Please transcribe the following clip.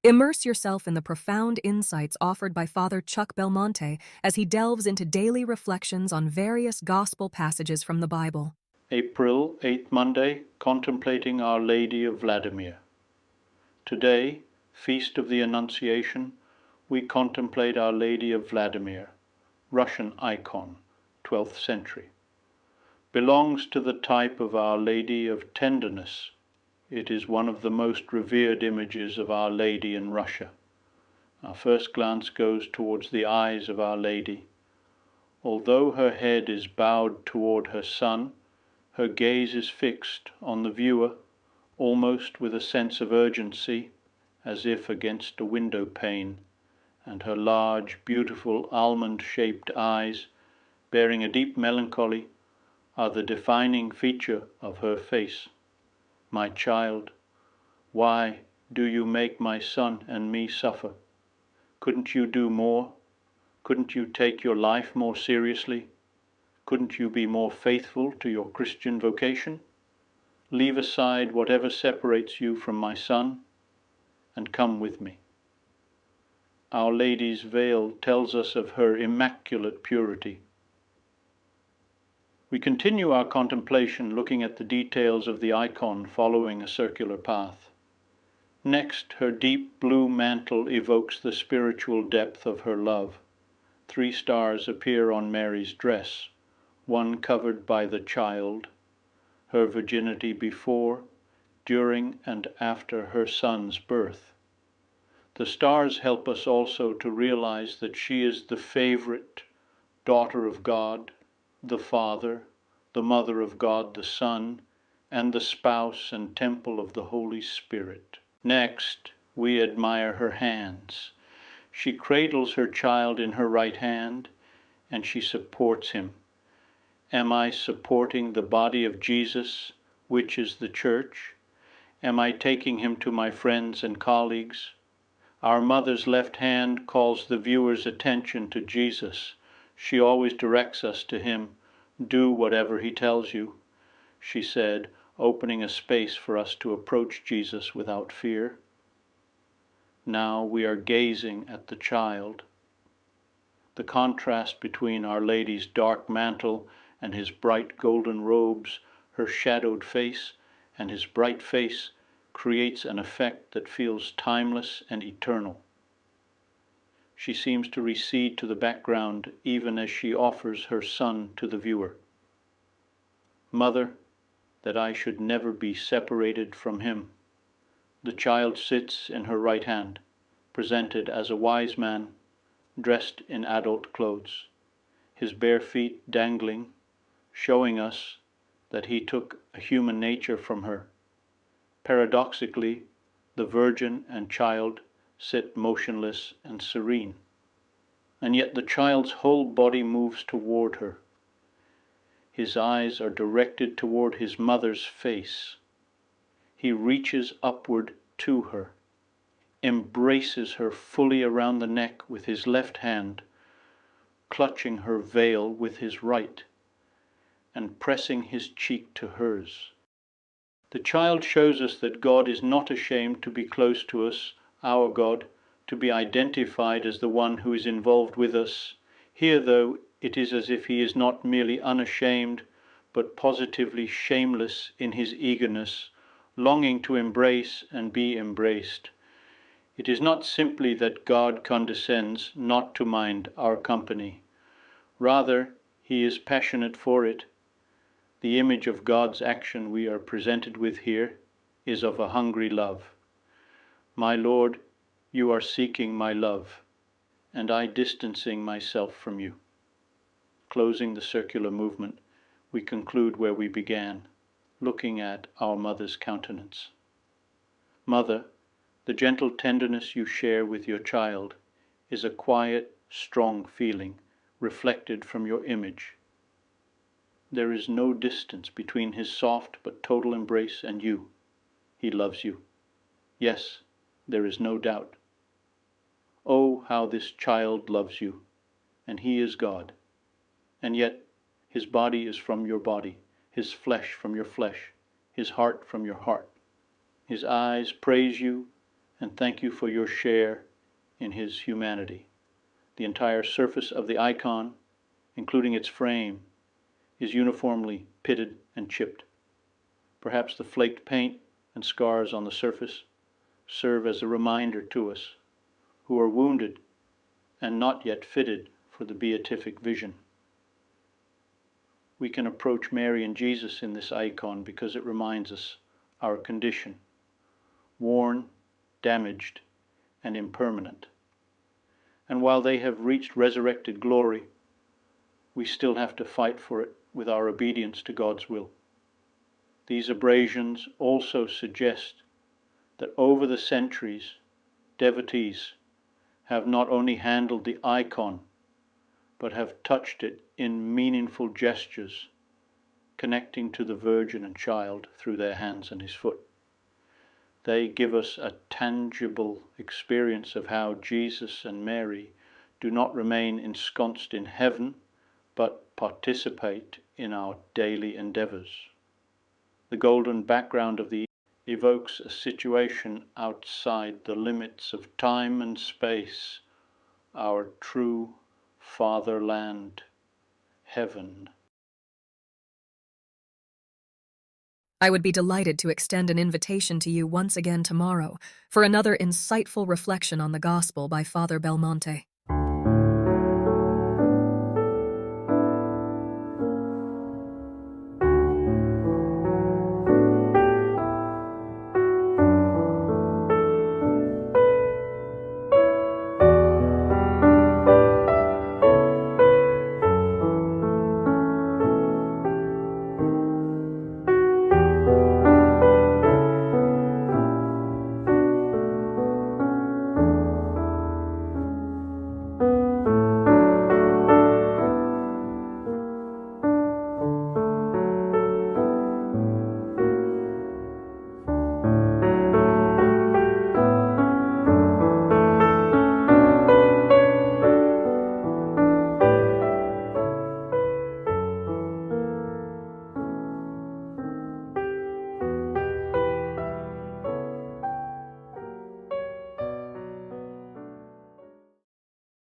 Immerse yourself in the profound insights offered by Father Chuck Belmonte as he delves into daily reflections on various gospel passages from the Bible. April 8th Monday, Contemplating Our Lady of Vladimir. Today, Feast of the Annunciation, we contemplate Our Lady of Vladimir, Russian icon, 12th century. Belongs to the type of Our Lady of Tenderness. It is one of the most revered images of Our Lady in Russia. Our first glance goes towards the eyes of Our Lady. Although her head is bowed toward her Son, her gaze is fixed on the viewer, almost with a sense of urgency, as if against a window pane, and her large, beautiful, almond-shaped eyes, bearing a deep melancholy, are the defining feature of her face. My child, why do you make my son and me suffer? Couldn't you do more? Couldn't you take your life more seriously? Couldn't you be more faithful to your Christian vocation? Leave aside whatever separates you from my son, and come with me. Our Lady's veil tells us of her immaculate purity. We continue our contemplation looking at the details of the icon following a circular path. Next, her deep blue mantle evokes the spiritual depth of her love. 3 stars appear on Mary's dress, one covered by the child, her virginity before, during, and after her son's birth. The stars help us also to realize that she is the favorite daughter of God, the Father, the Mother of God the Son, and the spouse and temple of the Holy Spirit. Next, we admire her hands. She cradles her child in her right hand, and she supports him. Am I supporting the body of Jesus, which is the Church? Am I taking him to my friends and colleagues? Our mother's left hand calls the viewer's attention to Jesus. She always directs us to him. Do whatever he tells you, she said, opening a space for us to approach Jesus without fear. Now we are gazing at the child. The contrast between Our Lady's dark mantle and his bright golden robes, her shadowed face and his bright face, creates an effect that feels timeless and eternal. She seems to recede to the background even as she offers her son to the viewer. Mother, that I should never be separated from him. The child sits in her right hand, presented as a wise man, dressed in adult clothes, his bare feet dangling, showing us that he took a human nature from her. Paradoxically, the Virgin and child sit motionless and serene, and yet the child's whole body moves toward her. His eyes are directed toward his mother's face. He reaches upward to her, embraces her fully around the neck with his left hand, clutching her veil with his right, and pressing his cheek to hers. The child shows us that God is not ashamed to be close to us, our God, to be identified as the one who is involved with us. Here, though, it is as if he is not merely unashamed, but positively shameless in his eagerness, longing to embrace and be embraced. It is not simply that God condescends not to mind our company. Rather, he is passionate for it. The image of God's action we are presented with here is of a hungry love. My Lord, you are seeking my love, and I distancing myself from you. Closing the circular movement, we conclude where we began, looking at our mother's countenance. Mother, the gentle tenderness you share with your child is a quiet, strong feeling reflected from your image. There is no distance between his soft but total embrace and you. He loves you. Yes, there is no doubt. Oh, how this child loves you, and he is God. And yet his body is from your body, his flesh from your flesh, his heart from your heart. His eyes praise you, and thank you for your share in his humanity. The entire surface of the icon, including its frame, is uniformly pitted and chipped. Perhaps the flaked paint and scars on the surface serve as a reminder to us who are wounded and not yet fitted for the beatific vision. We can approach Mary and Jesus in this icon because it reminds us our condition, worn, damaged, and impermanent. And while they have reached resurrected glory, we still have to fight for it with our obedience to God's will. These abrasions also suggest that over the centuries, devotees have not only handled the icon, but have touched it in meaningful gestures, connecting to the Virgin and Child through their hands and his foot. They give us a tangible experience of how Jesus and Mary do not remain ensconced in heaven, but participate in our daily endeavors. The golden background of the evokes a situation outside the limits of time and space, our true fatherland, heaven. I would be delighted to extend an invitation to you once again tomorrow for another insightful reflection on the Gospel by Father Belmonte.